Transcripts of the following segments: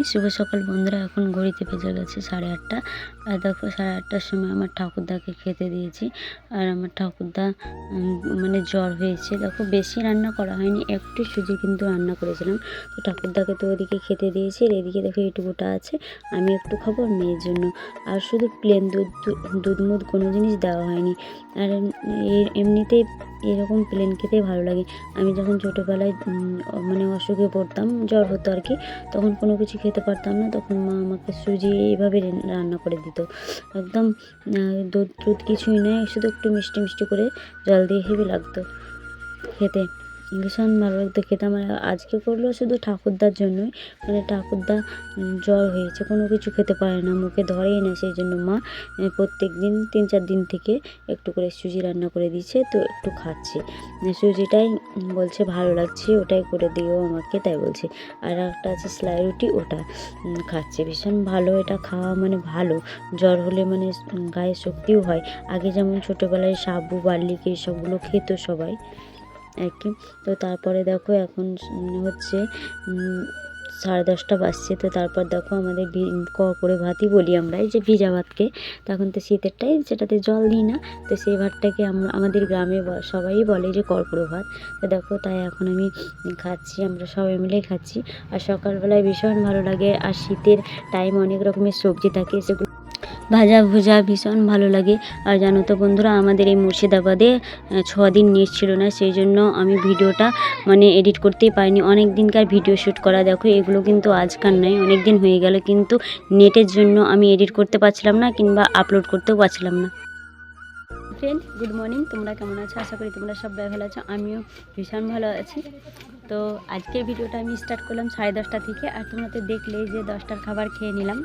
শুভ সকাল বন্ধুরা। এখন ঘড়িতে বেজে গেছে 8:30। আর দেখো 8:30টার সময় আমার ঠাকুরদাকে খেতে দিয়েছি। আর আমার ঠাকুরদা মানে জ্বর হয়েছে। দেখো বেশি রান্না করা হয়নি, একটু সুজি কিন্তু রান্না করেছিলাম। তো ঠাকুরদাকে তো ওদিকে খেতে দিয়েছি, আর এদিকে দেখো এইটুকুটা আছে, আমি একটু খাবো আর মেয়ের জন্য। আর শুধু প্লেন দুধ মুধ কোনো জিনিস দেওয়া হয়নি। আর এমনিতেই এরকম প্লেন খেতেই ভালো লাগে। আমি যখন ছোটোবেলায় মানে অসুখে পড়তাম, জ্বর হতো আর কি, তখন কোনো কিছু খেতে পারতাম না, তখন মা আমাকে সুজি এইভাবে রান্না করে দিত। একদম দুধ কিছুই নয়, শুধু একটু মিষ্টি মিষ্টি করে জল দিয়ে হেভি লাগতো খেতে, ভীষণ ভালো লাগতো খেতে আমার। আজকে করলো শুধু ঠাকুরদার জন্যই, মানে ঠাকুরদা জ্বর হয়েছে, কোনো কিছু খেতে পারে না, মুখে ধরেই না, সেই জন্য মা প্রত্যেক দিন 3-4 দিন থেকে একটু করে সুজি রান্না করে দিচ্ছে, তো একটু খাচ্ছি সুজিটাই। বলছে ভালো লাগছে, ওটাই করে দিও আমাকে, তাই বলছে। আর একটা আছে সেলাই রুটি, ওটা খাচ্ছে, ভীষণ ভালো এটা খাওয়া, মানে ভালো জ্বর হলে মানে গায়ে শক্তিও হয়। আগে যেমন ছোটোবেলায় সাবু বার্লিক এইসবগুলো খেত সবাই আর কি। তো তারপরে দেখো এখন হচ্ছে 10:30 বাজছে। তো তারপর দেখো আমাদের করে ভাতই বলি আমরা, এই যে ভিজা ভাতকে, তখন তো শীতের টাইম, সেটাতে জল দিই না, তো সেই ভাতটাকে আমাদের গ্রামে সবাই বলে যে কর্পূর ভাত। তো দেখো তাই এখন আমি খাচ্ছি, আমরা সবাই মিলে খাচ্ছি। আর সকালবেলায় ভীষণ ভালো লাগে, আর শীতের টাইম অনেক রকমের সবজি থাকে, সেগুলো ভাজা ভুজা ভীষণ ভালো লাগে। আর জানো তো বন্ধুরা, আমাদের এই মুর্শিদাবাদে 6 দিন নেট ছিল না, সেই জন্য আমি ভিডিওটা মানে এডিট করতেই পারিনি। অনেক দিনকার ভিডিও শ্যুট করা, দেখো এগুলো কিন্তু আজকাল নয়, অনেক দিন হয়ে গেল, কিন্তু নেটের জন্য আমি এডিট করতে পারছিলাম না, কিংবা আপলোড করতেও পারছিলাম না। ফ্রেন্ড, গুড মর্নিং, তোমরা কেমন আছো? আশা করি তোমরা সবাই ভালো আছো, আমিও ভীষণ ভালো আছি। তো আজকের ভিডিওটা আমি স্টার্ট করলাম 10:30 থেকে, আর তোমরা তো দেখলেই যে 10টার খাবার খেয়ে নিলাম।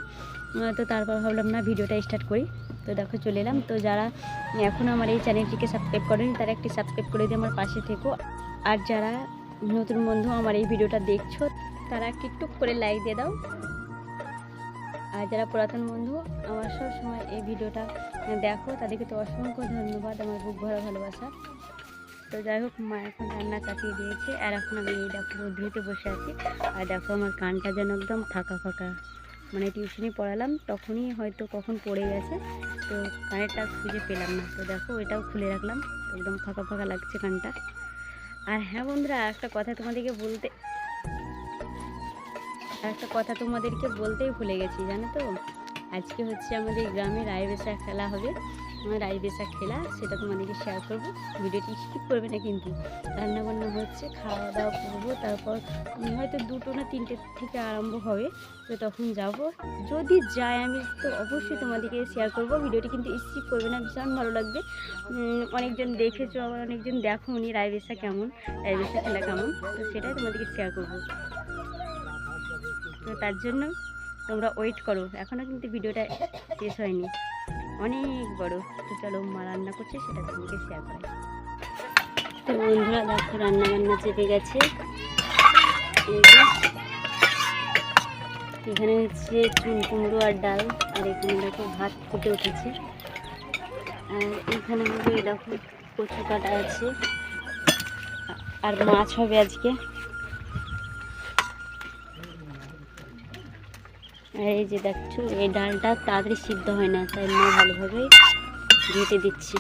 তো তারপর ভাবলাম না ভিডিওটা স্টার্ট করি। তো দেখো চলে এলাম। তো যারা এখনও আমার এই চ্যানেলটিকে সাবস্ক্রাইব করেনি, তারা একটি সাবস্ক্রাইব করে দিয়ে আমার পাশে থেকো। আর যারা নতুন বন্ধু আমার এই ভিডিওটা দেখছো, তারা একটি টুক করে লাইক দিয়ে দাও। আর যারা পুরাতন বন্ধু আমার সব সময় এই ভিডিওটা দেখো, তাদেরকে তো অসংখ্য ধন্যবাদ, আমার বুক ভরা ভালোবাসা। তো যাই হোক, মা এখন রান্না চাপিয়ে দিয়েছে, আর এখন আমি এই দেখো ধুতে বসে আছি। আর দেখো আমার কানটা যেন একদম ফাঁকা ফাঁকা, মানে টিউশনি পড়ালাম তখনই হয়তো কখন পড়ে গেছে, তো কানেরটা খুঁজে পেলাম না। তো দেখো এটাও খুলে রাখলাম, একদম ফাঁকা ফাঁকা লাগছে কানটা। আর হ্যাঁ বন্ধুরা, একটা কথা তোমাদেরকে বলতেই ভুলে গেছি, জানো তো, আজকে হচ্ছে আমাদের গ্রামে রায়বেশা খেলা হবে। রায়বেশা খেলা, সেটা তোমাদেরকে শেয়ার করবো, ভিডিওটি স্কিপ করবে না কিন্তু। রান্নাবান্না হচ্ছে, খাওয়া দাওয়া করবো, তারপর হয়তো 2টো না 3টে থেকে আরম্ভ হবে। তো তখন যাব, যদি যাই আমি তো অবশ্যই তোমাদেরকে শেয়ার করবো, ভিডিওটি কিন্তু স্কিপ করবে না, ভীষণ ভালো লাগবে। অনেকজন দেখেছো, আবার অনেকজন দেখো নি রায়বেশা কেমন, রায়বেশা খেলা কেমন, তো সেটাই তোমাদেরকে শেয়ার করবো। তো তার জন্য তোমরা ওয়েট করো, এখনও কিন্তু ভিডিওটা শেষ হয়নি, অনেক বড়। তো চলো, মা রান্না করছে, সেটা তোমাকে শেয়ার করি। তো বন্ধুরা দেখো, রান্না বান্না চেপে গেছে। এখানে হচ্ছে চুন কুমড়ো আর ডাল, আর এখানে দেখো ভাত ফুটে উঠেছে। আর এখানে হবে দেখো কচু কাটা আছে, আর মাছ হবে আজকে। আর এই যে দেখছো, এই ডালটা তাড়াতাড়ি সিদ্ধ হয় না, তাই মা ভালোভাবে ঘেঁটে দিচ্ছি।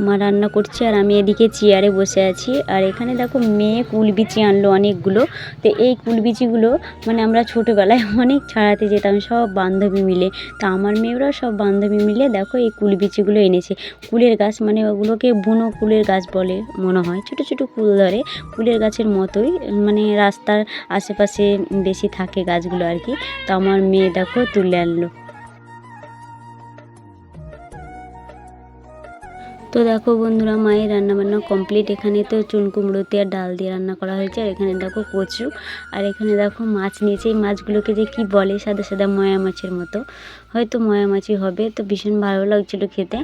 মা রান্না করছে, আর আমি এদিকে চেয়ারে বসে আছি। আর এখানে দেখো মেয়ে কুলবিচি আনলো অনেকগুলো। তো এই কুলবিচিগুলো মানে আমরা ছোটোবেলায় অনেক ছাড়াতে যেতাম সব বান্ধবী মিলে। তো আমার মেয়েরা সব বান্ধবী মিলে দেখো এই কুলবিচিগুলো এনেছে। কুলের গাছ, মানে ওগুলোকে বুনো কুলের গাছ বলে মনে হয়, ছোটো ছোটো কুল ধরে, কুলের গাছের মতোই, মানে রাস্তার আশেপাশে বেশি থাকে গাছগুলো আর কি। তো আমার মেয়ে দেখো তুলে আনলো। তো দেখো বন্ধুরা, মায়ের রান্নাবান্না কমপ্লিট। এখানে তো চুন কুমড়োতে আর ডাল দিয়ে রান্না করা হয়েছে, আর এখানে দেখো কচু, আর এখানে দেখো মাছ নিয়েছে। এই মাছগুলোকে যে কি বলে, সাদা সাদা ময়া মাছের মতো, হয়তো ময়া মাছই হবে। তো ভীষণ ভালো লাগছিলো খেতে।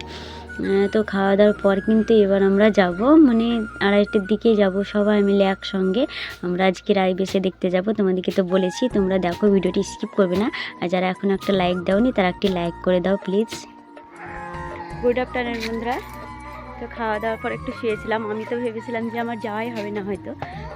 তো খাওয়া দাওয়ার পর কিন্তু এবার আমরা যাব মানে 2:30টার দিকেই যাব সবাই মিলে একসঙ্গে। আমরা আজকে রায়বেশে দেখতে যাব, তোমাদেরকে তো বলেছি। তোমরা দেখো, ভিডিওটি স্কিপ করবে না। আর যারা এখন একটা লাইক দাওনি তারা একটি লাইক করে দাও প্লিজ। গুড আফটারনুন বন্ধুরা। তো খাওয়া দাওয়ার পর একটু শুয়েছিলাম। আমি তো ভেবেছিলাম যে আমার যাওয়াই হবে না হয়তো।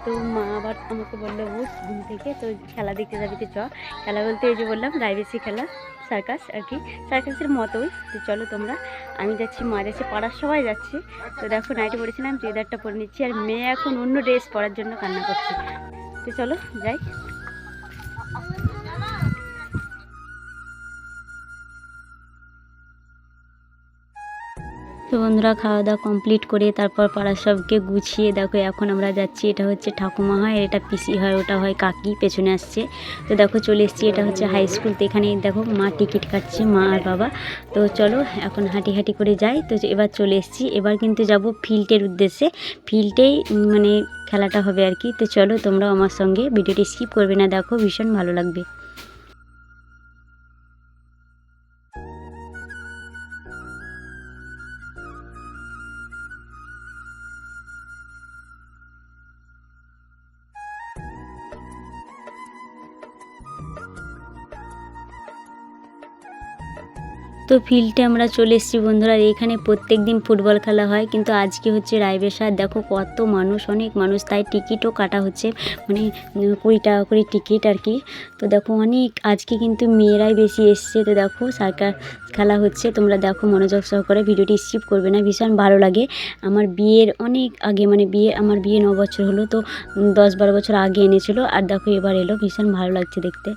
তো মা আবার আমাকে বললো উঠ ঘুম থেকে, তো খেলা দেখতে যাবি, তো চ। খেলা বলতে এই যে বললাম রায়বেশি খেলা, সার্কাস আর কি, সার্কাসের মতোই। তো চলো তোমরা, আমি যাচ্ছি, মা যাচ্ছে, পাড়ার সবাই যাচ্ছে। তো দেখো নাইটি পরেছিলাম, চুড়িদারটা পরে নিচ্ছি। আর মেয়ে এখন অন্য ড্রেস পরার জন্য কান্না করছে। তো চলো যাই। তো বন্ধুরা, খাওয়া দাওয়া কমপ্লিট করে তারপর পাড়ার সবকে গুছিয়ে দেখো এখন আমরা যাচ্ছি। এটা হচ্ছে ঠাকুমা হয়, এটা পিসি হয়, ওটা হয় কাকি, পেছনে আসছে। তো দেখো চলে এসেছি, এটা হচ্ছে হাই স্কুল। তো এখানে দেখো মা টিকিট কাটছে, মা আর বাবা। তো চলো এখন হাঁটি হাঁটি করে যাই। তো এবার চলে এসেছি, এবার কিন্তু যাব ফিল্ডের উদ্দেশ্যে। ফিল্ডেই মানে খেলাটা হবে আর কি। তো চলো তোমরাও আমার সঙ্গে, ভিডিওটি স্কিপ করবে না, দেখো ভীষণ ভালো লাগবে। তো ফিল্ডে আমরা চলে এসেছি বন্ধুরা। এখানে প্রত্যেক দিন ফুটবল খেলা হয়, কিন্তু আজকে হচ্ছে রায়বেশা। দেখো কত মানুষ, অনেক মানুষ, তাই টিকিটও কাটা হচ্ছে, মানে 20 টাকা করে টিকিট আর কি। তো দেখো অনেক, আজকে কিন্তু মেয়েরাই বেশি এসছে। তো দেখো সার্কাস খেলা হচ্ছে, তোমরা দেখো মনোযোগ সহকারে, ভিডিওটি স্কিপ করবে না, ভীষণ ভালো লাগে। আমার বিয়ের অনেক আগে, মানে আমার বিয়ে 9 বছর হলো, তো 10-12 বছর আগে এনেছিল। আর দেখো এবার এলো, ভীষণ ভালো লাগছে দেখতে।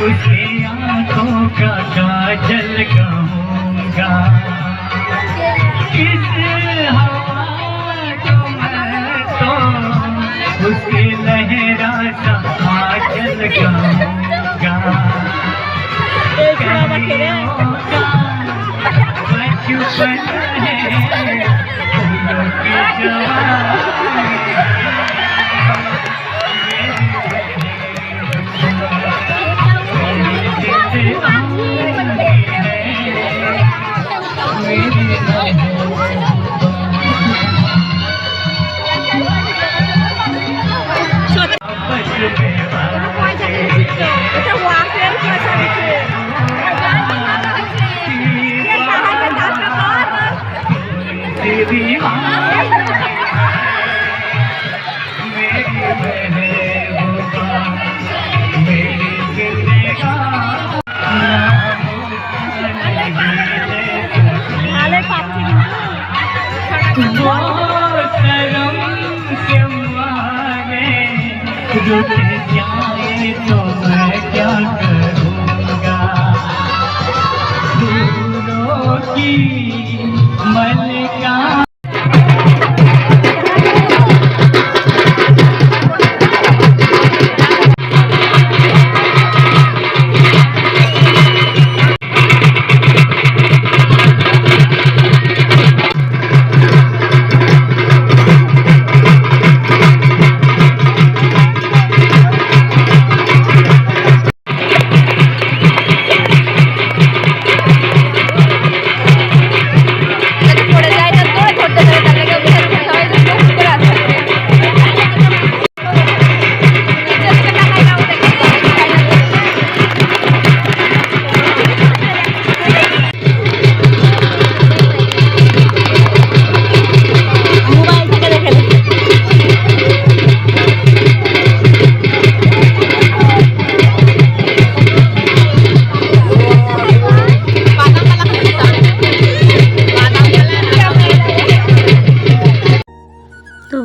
उसकी आंखों का काजल कहूँगा, इस हवा को मैं तो उसकी लहरा सा आंचल रुक जाए तो मैं क्या करूँगा फूलों की मलिका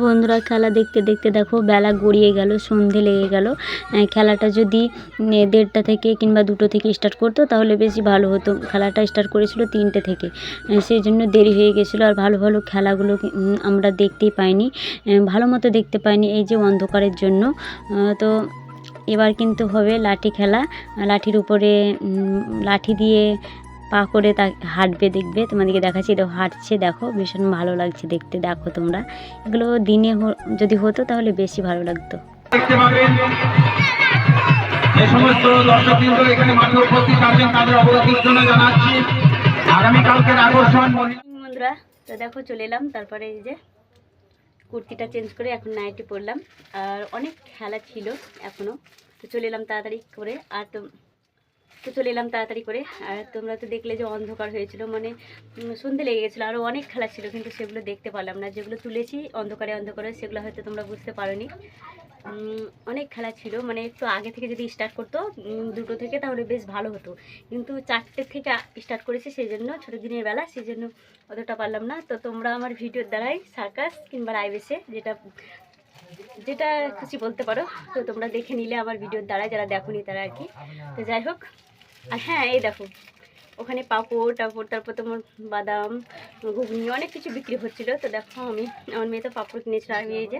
বন্ধুরা খেলা দেখতে দেখতে দেখো বেলা গড়িয়ে গেল, সন্ধে লেগে গেল। খেলাটা যদি 1:30 থেকে কিংবা 2টো থেকে স্টার্ট করতো তাহলে বেশি ভালো হতো। খেলাটা স্টার্ট করেছিল 3টে থেকে, সেই জন্য দেরি হয়ে গেছিলো। আর ভালো ভালো খেলাগুলো আমরা দেখতেই পাইনি, ভালো মতো দেখতে পাইনি এই যে অন্ধকারের জন্য। তো এবার কিন্তু হবে লাঠি খেলা। লাঠির উপরে লাঠি দিয়ে পা করে তা হাঁটবে, দেখবে তোমাদেরকে দেখাচ্ছি। দেখো হাঁটছে, দেখো ভীষণ ভালো লাগছে দেখতে। দেখো তোমরা, এগুলো দিনে যদি হতো তাহলে বেশি ভালো লাগতো। দেখতে পাবেন যে সমস্ত দর্শকবৃন্দ এখানে মাঠে উপস্থিত আছেন তাদের অবগতির জন্য জানাচ্ছি আগামীকালকের আকর্ষণ। বন্ধুরা তো দেখো চলে এলাম, তারপরে এই যে কুর্তিটা চেঞ্জ করে এখন নাইটি পরলাম। আর অনেক খেলা ছিল এখনও, তো চলে এলাম তাড়াতাড়ি করে। আর তো চলে এলাম তাড়াতাড়ি করে। আর তোমরা তো দেখলে যে অন্ধকার হয়েছিল, মানে সন্ধে লেগে গেছিলো। আরও অনেক খেলা ছিল কিন্তু সেগুলো দেখতে পারলাম না। যেগুলো তুলেছি অন্ধকারে অন্ধকারে সেগুলো হয়তো তোমরা বুঝতে পারোনি। অনেক খেলা ছিল, মানে একটু আগে থেকে যদি স্টার্ট করতো 2টো থেকে তাহলে বেশ ভালো হতো। কিন্তু 4টে থেকে স্টার্ট করেছে, সেই জন্য ছোটো দিনের বেলা, সেই জন্য অতটা পারলাম না। তো তোমরা আমার ভিডিওর দ্বারাই সার্কাস কিংবা লাইভেসে যেটা খুশি বলতে পারো, তো তোমরা দেখে নিলে আমার ভিডিওর দ্বারাই, যারা দেখোনি তারা আর কি। তো যাই হোক, আর হ্যাঁ এই দেখো ওখানে পাঁপড় টাপড়, তারপর তোমার বাদাম ঘুগনি অনেক কিছু বিক্রি হচ্ছিলো। তো দেখো আমার মেয়ে তো পাঁপড় কিনেছিলাম, আমি এই যে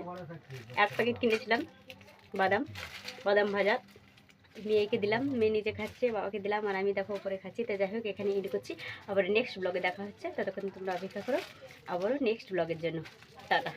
1 প্যাকেট কিনেছিলাম বাদাম ভাজা, মেয়েকে দিলাম, মেয়ে নিজে খাচ্ছে, বাবাকে দিলাম, আর আমি দেখো উপরে খাচ্ছি। তো যাই হোক এখানে এড করছি, আবার নেক্সট ব্লগে দেখা হচ্ছে। ততক্ষণ তোমরা অপেক্ষা করো আবারও নেক্সট ব্লগের জন্য। টাটা।